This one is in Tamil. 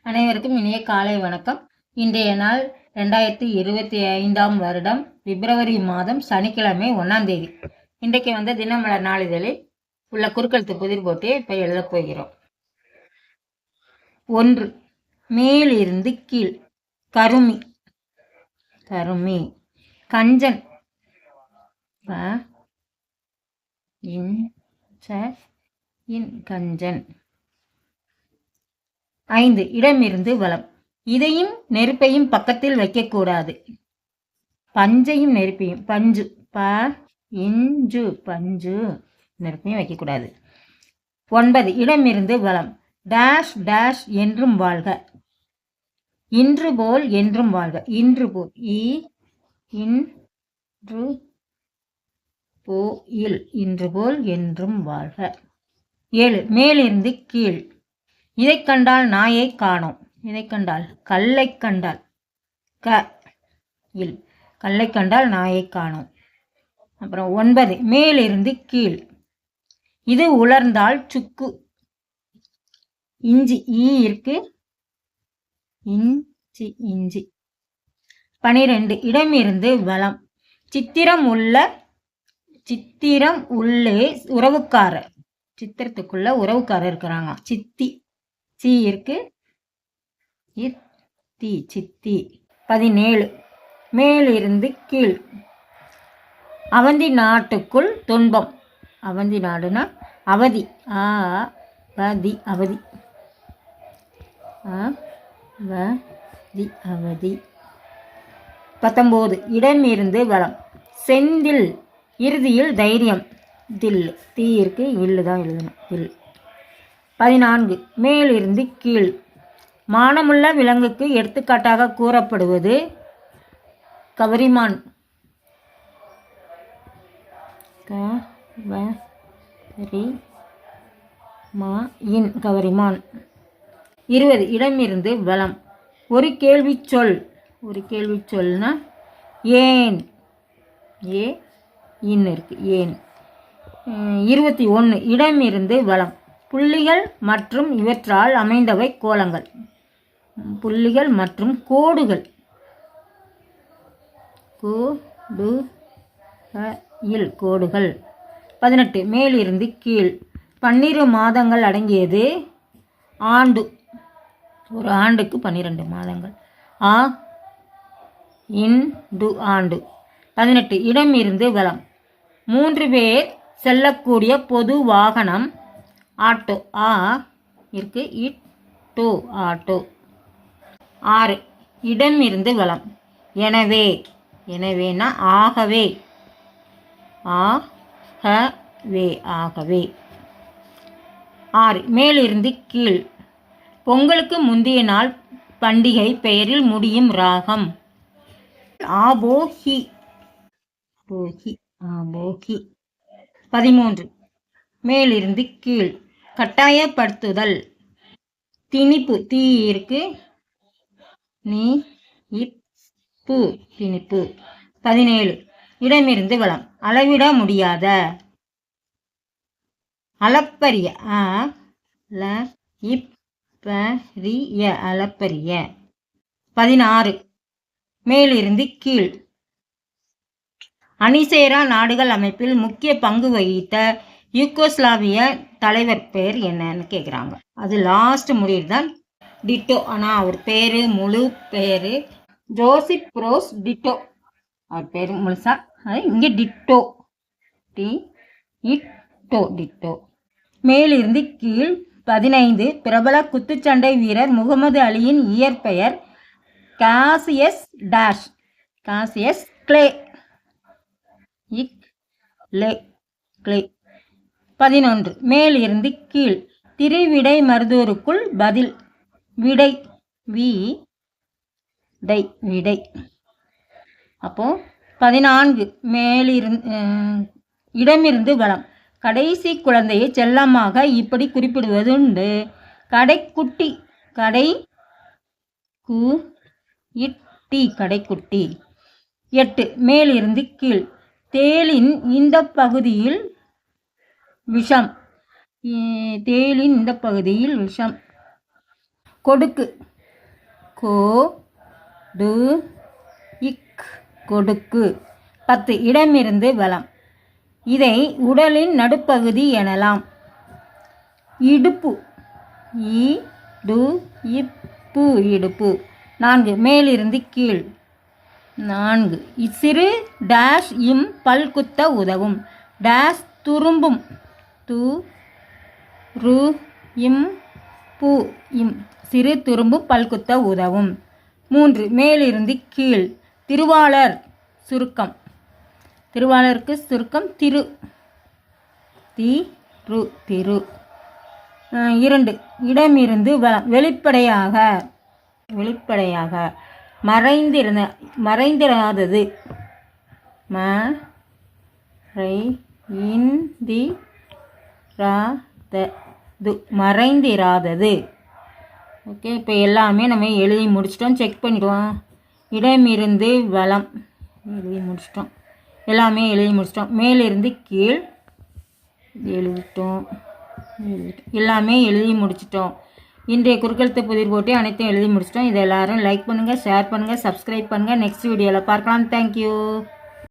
அனைவருக்கும் இனிய காலை வணக்கம். இன்றைய நாள் 2025ஆம் வருடம் பிப்ரவரி மாதம் சனிக்கிழமை 1ஆம் தேதி. இன்றைக்கு தினமலர் நாளிதழில் உள்ள குறுக்கெழுத்து புதிர் போட்டு இப்போ எழுதப் போகிறோம். 1. மேலிருந்து கீழ். கருமி கருமி. கஞ்சன் கஞ்சன். 5. இடமிருந்து வலம். இதையும் நெருப்பையும் பக்கத்தில் வைக்கக்கூடாது. பஞ்சையும் நெருப்பையும் பஞ்சு இஞ்சு பஞ்சு நெருப்பையும் வைக்கக்கூடாது. 9. இடமிருந்து வலம். டேஷ் டேஷ் என்றும் வாழ்க. இன்று போல் என்றும் வாழ்க. இன்று போல் இன்று போல் இன்று போல் என்றும் வாழ்க. 7. மேலிருந்து கீழ். இதை கண்டால் நாயை காணோம். இதை கண்டால் கல்லை கண்டால் கல்லை கண்டால் நாயை காணோம். அப்புறம் 9. மேலிருந்து கீழ். இது உலர்ந்தால் சுக்கு. இஞ்சி இருக்கு இஞ்சி இஞ்சி. 12. இடமிருந்து வலம். சித்திரம் உள்ளே உறவுக்காரர். சித்திரத்துக்குள்ள உறவுக்காரர் இருக்கிறாங்க. சித்தி இருக்கு சித்தி. 17. மேலிருந்து கீழ். அவந்தி நாட்டுக்குள் துன்பம். அவந்தி நாடுனா அவதி. அவதி அவதி அவதி. 19. இடமிருந்து வலம். செந்தில். இறுதியில் தைரியம். தில் இருக்கு இல்லுதான் எழுதணும். தில். 14. மேலிருந்து கீழ். மானமுள்ள விலங்குக்கு எடுத்துக்காட்டாக கூறப்படுவது கவரிமான். கவரிமான். 20. இடமிருந்து வலம். ஒரு கேள்வி சொல். ஒரு கேள்வி சொல்னா ஏன். இருக்கு ஏன். 21. இடமிருந்து வலம். புள்ளிகள் மற்றும் இவற்றால் அமைந்தவை கோலங்கள். புள்ளிகள் மற்றும் கோடுகள். கோடுகள். 18. மேலிருந்து கீழ். 12 மாதங்கள் அடங்கியது ஆண்டு. ஒரு ஆண்டுக்கு 12 மாதங்கள். ஆண்டு. 18. இடமிருந்து வலம். 3 பேர் செல்லக்கூடிய பொது வாகனம் ஆட்டோ. இருக்கு இட்டோ ஆட்டோ. 6. இடமிருந்து வலம். எனவே. எனவேனா ஆகவே. ஆகவே. 6. மேலிருந்து கீழ். பொங்கலுக்கு முந்தைய நாள் பண்டிகை பெயரில் முடியும் ராகம். ஆபோகி. 13. மேலிருந்து கீழ். கட்டாயப்படுத்துதல். திணிப்பு. இருக்கு திணிப்பு. 17. இடமிருந்து வலம். அளவிட முடியாத. அளப்பரிய. அளப்பரிய. 16. மேலிருந்து கீழ். அணிசேரா நாடுகள் அமைப்பில் முக்கிய பங்கு வகித்த யூகோஸ்லாவிய தலைவர் பேர் என்னன்னு கேட்குறாங்க. அது லாஸ்ட் முடிவு தான் டிட்டோ. ஆனால் அவர் பேர் முழு பேர் ஜோசிப் புரோஸ் டிட்டோ. அவர் பேர் முழுசா இங்கே டிட்டோ. டிட்டோ. மேலிருந்து கீழ். 15. பிரபல குத்துச்சண்டை வீரர் முகமது அலியின் இயற்பெயர் காசியஸ் டேஷ். Cautious clay. 11. மேலிருந்து கீழ். திருவிடை மருதூருக்குள் பதில். விடை. விடை. அப்போ 14. இடமிருந்து வலம். கடைசி குழந்தையை செல்லமாக இப்படி குறிப்பிடுவது உண்டு. கடைக்குட்டி. கடைக்குட்டி. 8. மேலிருந்து கீழ். தேளின் இந்த பகுதியில் விஷம். கொடுக்கு. கோ டு இக் கொடுக்கு. 10 இடமிருந்து வலம். இதை உடலின் நடுப்பகுதி எனலாம். இடுப்பு இ டு இப்பு இடுப்பு. 4 மேலிருந்து கீழ். 4 சிறு டேஷ் இம் பல்குத்த உதவும். டேஷ் துரும்பும் து ரு இம் பு இம் சிறு துரும்பு பல்குத்த உதவும். 3 மேலிருந்து கீழ். திருவாளர் சுருக்கம். திருவாளருக்கு சுருக்கம் திரு தி ரு திரு. 2 இடமிருந்து வலம். வெளிப்படையாக வெளிப்படையாக. மறைந்திராதது மறைந்திராதது. ஓகே, இப்போ எல்லாமே நம்ம எழுதி முடிச்சிட்டோம். செக் பண்ணிடுவோம். இடமிருந்து வலம் எழுதி முடிச்சிட்டோம். எல்லாமே எழுதி முடிச்சிட்டோம். மேலிருந்து கீழ் எழுதிட்டோம். எல்லாமே எழுதி முடிச்சிட்டோம். இன்றைய குறுக்கெழுத்து புதிர் போட்டு அனைத்தையும் எழுதி முடிச்சிட்டோம். இதை எல்லாரும் லைக் பண்ணுங்கள், ஷேர் பண்ணுங்கள், சப்ஸ்கிரைப் பண்ணுங்கள். நெக்ஸ்ட் வீடியோவில் பார்க்கலாம். தேங்க்யூ.